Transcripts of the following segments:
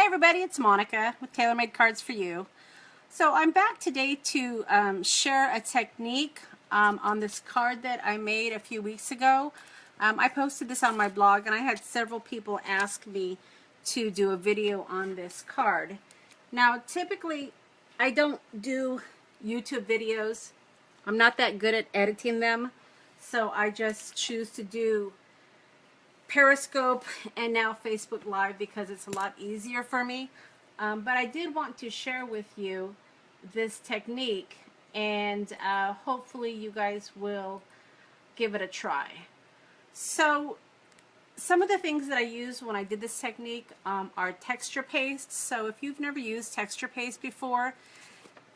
Hi everybody, it's Monica with TaylorMade Cards for You. So I'm back today to share a technique on this card that I made a few weeks ago. I posted this on my blog and I had several people ask me to do a video on this card. Now typically I don't do YouTube videos. I'm not that good at editing them, so I just choose to do Periscope and now Facebook Live because it's a lot easier for me. But I did want to share with you this technique, and hopefully you guys will give it a try. So some of the things that I used when I did this technique are texture paste. So if you've never used texture paste before,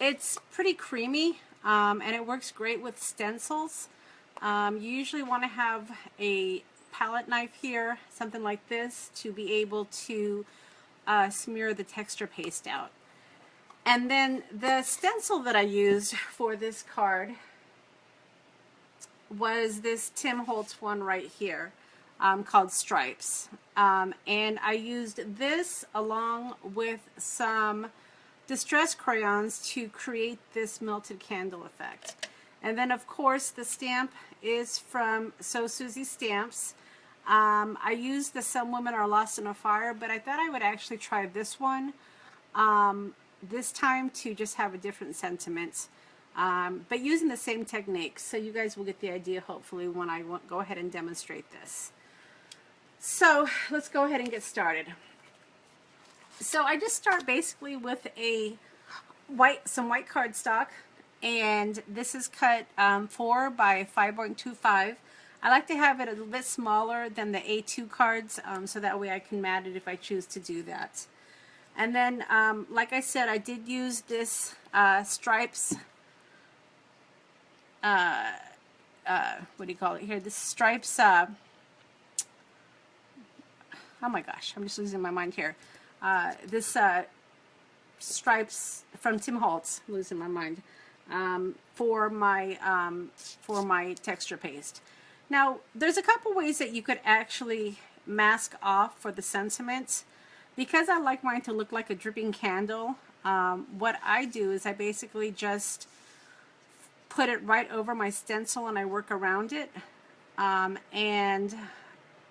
it's pretty creamy and it works great with stencils. You usually want to have a palette knife here, something like this, to be able to smear the texture paste out. And then the stencil that I used for this card was this Tim Holtz one right here called Stripes. And I used this along with some distress crayons to create this melted candle effect. And then of course the stamp is from Suzy Stamps. I used the Some Women Are Lost in a Fire, but I thought I would actually try this one this time to just have a different sentiment, but using the same technique, so you guys will get the idea hopefully when I go ahead and demonstrate this. So let's go ahead and get started. So I just start basically with some white cardstock, and this is cut 4 by 5.25. I like to have it a little bit smaller than the A2 cards, so that way I can mat it if I choose to do that. And then, like I said, I did use this Stripes, what do you call it here? This Stripes, oh my gosh, I'm just losing my mind here. This Stripes from Tim Holtz, I'm losing my mind, for my texture paste. Now, there's a couple ways that you could actually mask off for the sentiment. Because I like mine to look like a dripping candle, what I do is I basically just put it right over my stencil and I work around it. And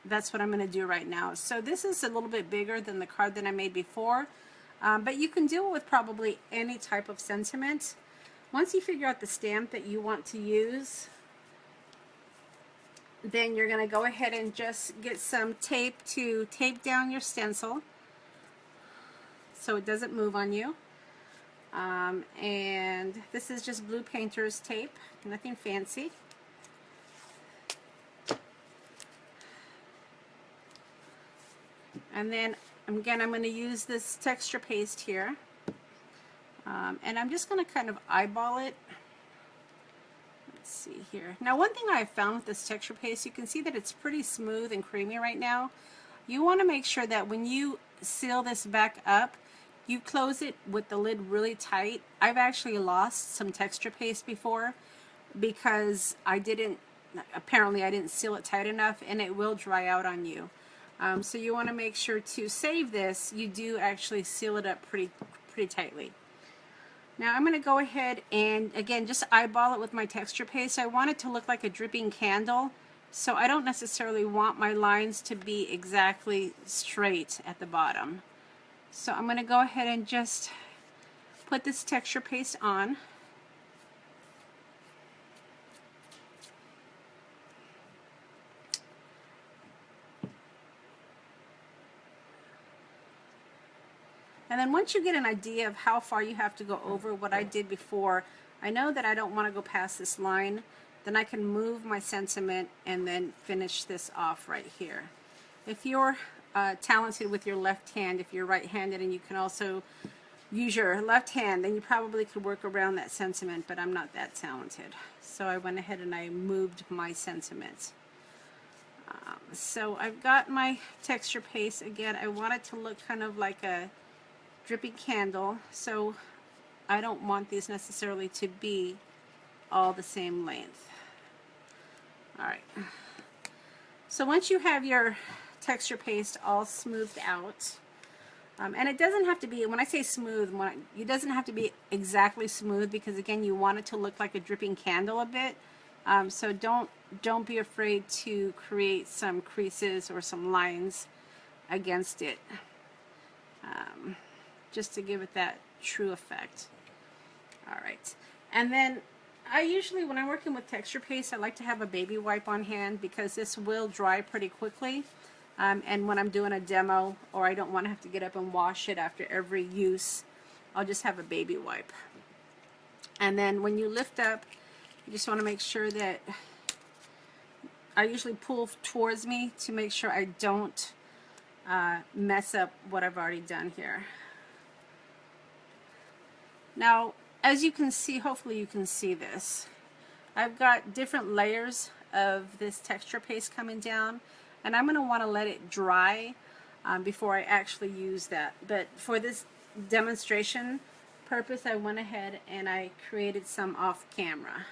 that's what I'm going to do right now. So this is a little bit bigger than the card that I made before, but you can do it with probably any type of sentiment. Once you figure out the stamp that you want to use, then you're going to go ahead and just get some tape to tape down your stencil so it doesn't move on you. And this is just blue painter's tape, nothing fancy. And then again, I'm going to use this texture paste here, and I'm just going to kind of eyeball it. Let's see here. Now, one thing I've found with this texture paste, you can see that it's pretty smooth and creamy right now. You want to make sure that when you seal this back up, you close it with the lid really tight. I've actually lost some texture paste before because apparently I didn't seal it tight enough, and it will dry out on you. So you want to make sure to save this, you do actually seal it up pretty tightly. Now I'm going to go ahead and again just eyeball it with my texture paste. I want it to look like a dripping candle, so I don't necessarily want my lines to be exactly straight at the bottom. So I'm going to go ahead and just put this texture paste on. And then once you get an idea of how far you have to go over what I did before, I know that I don't want to go past this line, then I can move my sentiment and then finish this off right here. If you're talented with your left hand, if you're right-handed and you can also use your left hand, then you probably could work around that sentiment, but I'm not that talented. So I went ahead and I moved my sentiment. So I've got my texture paste. Again, I want it to look kind of like a dripping candle, so I don't want these necessarily to be all the same length. Alright, so once you have your texture paste all smoothed out, And it doesn't have to be, when I say smooth, it doesn't have to be exactly smooth, because again, you want it to look like a dripping candle a bit. So don't be afraid to create some creases or some lines against it, just to give it that true effect. All right, and then I usually, when I'm working with texture paste, I like to have a baby wipe on hand, because this will dry pretty quickly. And when I'm doing a demo, or I don't want to have to get up and wash it after every use, I'll just have a baby wipe. And then when you lift up, you just want to make sure that I usually pull towards me to make sure I don't mess up what I've already done here. Now, as you can see, hopefully you can see this, I've got different layers of this texture paste coming down, and I'm going to want to let it dry before I actually use that. But for this demonstration purpose, I went ahead and I created some off camera.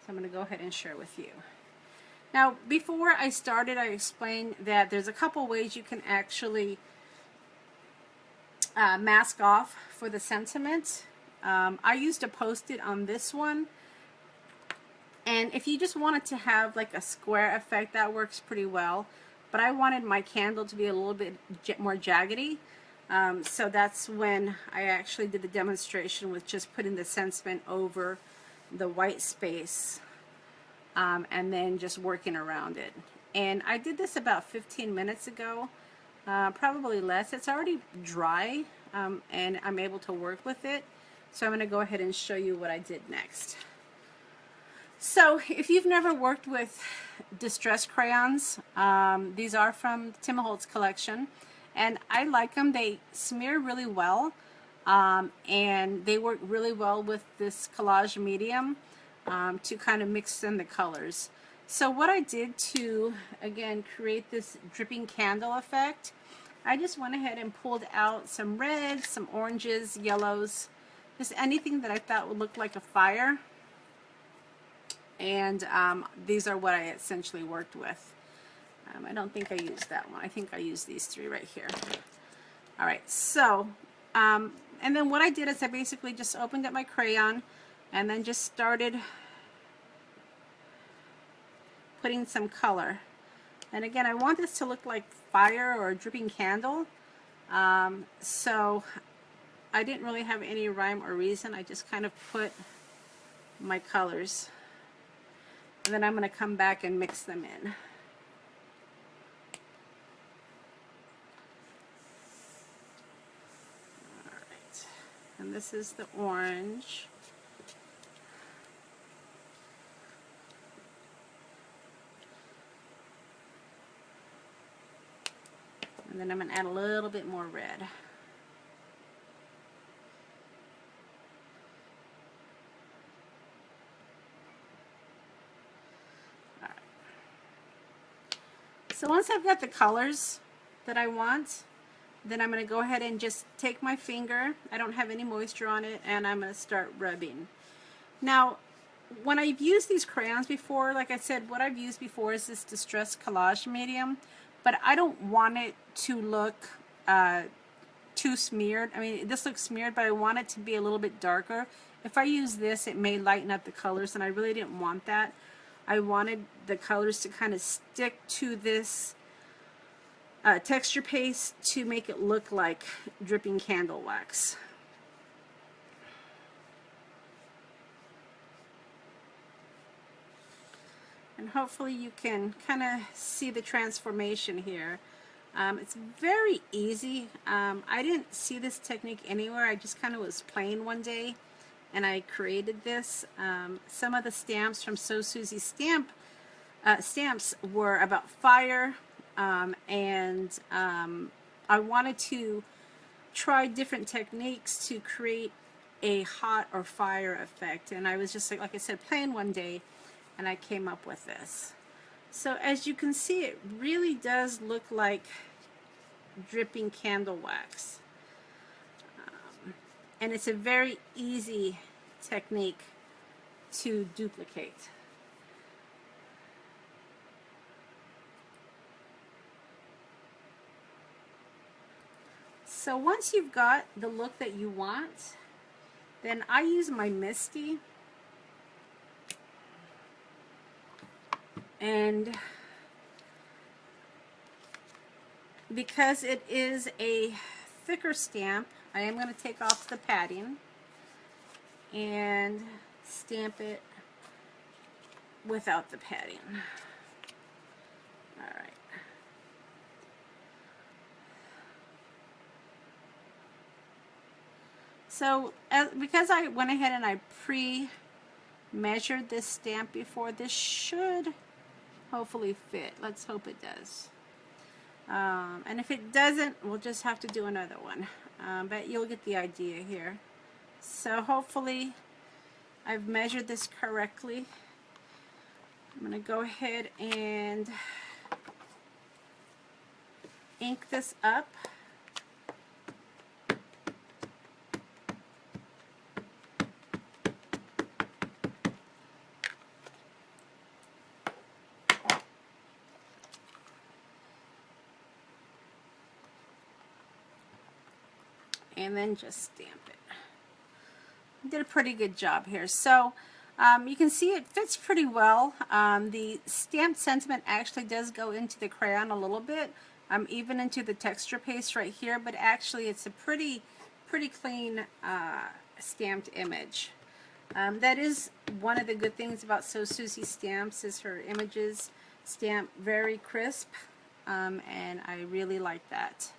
So I'm going to go ahead and share with you. Now, before I started, I explained that there's a couple ways you can actually mask off for the sentiment. I used a Post-it on this one. And if you just wanted to have like a square effect, that works pretty well. But I wanted my candle to be a little bit more jaggedy. So that's when I actually did the demonstration with just putting the sentiment over the white space, and then just working around it. And I did this about 15 minutes ago, probably less. It's already dry, and I'm able to work with it. So I'm going to go ahead and show you what I did next. So if you've never worked with distress crayons, these are from the Tim Holtz collection, and I like them. They smear really well, and they work really well with this collage medium to kind of mix in the colors. So what I did to, again, create this dripping candle effect, I just went ahead and pulled out some reds, some oranges, yellows, just anything that I thought would look like a fire. And these are what I essentially worked with. I don't think I used that one. I think I used these three right here. All right, so, and then what I did is I basically just opened up my crayon and then just started putting some color. And again, I want this to look like fire or a dripping candle. So I didn't really have any rhyme or reason. I just kind of put my colors. And then I'm going to come back and mix them in. Alright, and this is the orange. And then I'm going to add a little bit more red. So once I've got the colors that I want, then I'm going to go ahead and just take my finger, I don't have any moisture on it, and I'm going to start rubbing. Now, when I've used these crayons before, like I said, what I've used before is this Distress Collage medium, but I don't want it to look too smeared. I mean, this looks smeared, but I want it to be a little bit darker. If I use this, it may lighten up the colors, and I really didn't want that. I wanted the colors to kind of stick to this texture paste to make it look like dripping candle wax. And hopefully you can kind of see the transformation here. It's very easy. I didn't see this technique anywhere. I just kind of was playing one day and I created this. Some of the stamps from Suzy Stamp stamps were about fire, and I wanted to try different techniques to create a hot or fire effect, and I was just like I said, playing one day, and I came up with this. So as you can see, it really does look like dripping candle wax. And it's a very easy technique to duplicate. So once you've got the look that you want, then I use my Misty, and because it is a thicker stamp, I am going to take off the padding and stamp it without the padding. All right. So because I went ahead and I pre-measured this stamp before, this should hopefully fit. Let's hope it does. And if it doesn't, we'll just have to do another one. But you'll get the idea here. So hopefully I've measured this correctly. I'm going to go ahead and ink this up. And then just stamp it. Did a pretty good job here. So you can see it fits pretty well. The stamped sentiment actually does go into the crayon a little bit, even into the texture paste right here, but actually it's a pretty clean stamped image. That is one of the good things about Suzy Stamps, is her images stamp very crisp, and I really like that.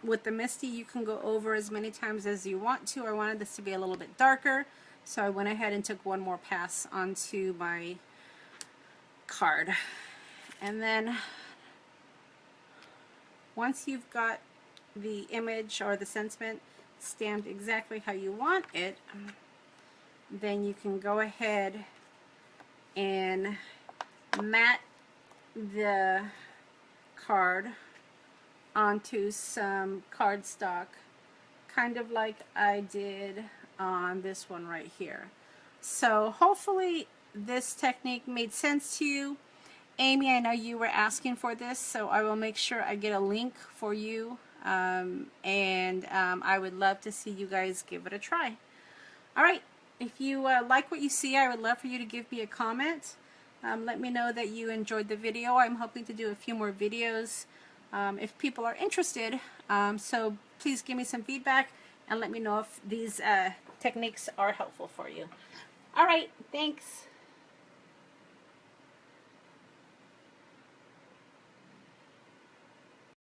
With the Misty, you can go over as many times as you want to. I wanted this to be a little bit darker, so I went ahead and took one more pass onto my card. And then once you've got the image or the sentiment stamped exactly how you want it, then you can go ahead and mat the card onto some cardstock, kind of like I did on this one right here. So hopefully this technique made sense to you. Amy, I know you were asking for this, so I will make sure I get a link for you, and I would love to see you guys give it a try. Alright, if you like what you see, I would love for you to give me a comment. Let me know that you enjoyed the video. I'm hoping to do a few more videos if people are interested, so please give me some feedback and let me know if these techniques are helpful for you. Alright, thanks.